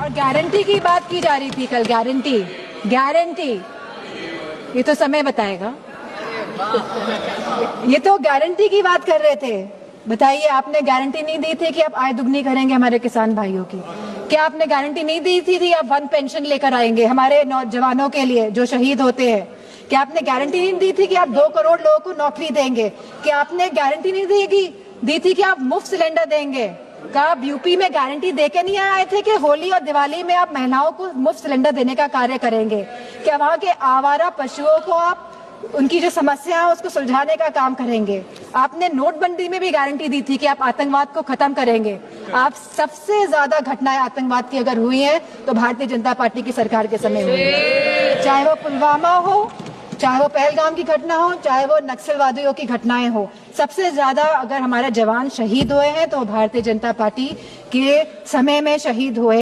और गारंटी की बात की जा रही थी कल, गारंटी गारंटी, ये तो समय बताएगा। ये तो गारंटी की बात कर रहे थे। बताइए, आपने गारंटी नहीं दी थी कि आप आय दुगनी करेंगे हमारे किसान भाइयों की? क्या आपने गारंटी नहीं दी थी आप वन पेंशन लेकर आएंगे हमारे नौजवानों के लिए जो शहीद होते हैं? क्या आपने गारंटी नहीं दी थी कि आप 2 करोड़ लोगों को नौकरी देंगे? क्या आपने गारंटी नहीं दी थी कि आप मुफ्त सिलेंडर देंगे? क्या आप यूपी में गारंटी देके नहीं आए थे कि होली और दिवाली में आप महिलाओं को मुफ्त सिलेंडर देने का कार्य करेंगे? क्या वहां के आवारा पशुओं को आप उनकी जो समस्या है उसको सुलझाने का काम करेंगे? आपने नोटबंदी में भी गारंटी दी थी कि आप आतंकवाद को खत्म करेंगे। आप सबसे ज्यादा घटनाएं आतंकवाद की अगर हुई है तो भारतीय जनता पार्टी की सरकार के समय हुई है। चाहे वो पुलवामा हो, चाहे वो पहलगाम की घटना हो, चाहे वो नक्सलवादियों की घटनाएं हो, सबसे ज्यादा अगर हमारे जवान शहीद हुए हैं तो भारतीय जनता पार्टी के समय में शहीद हुए।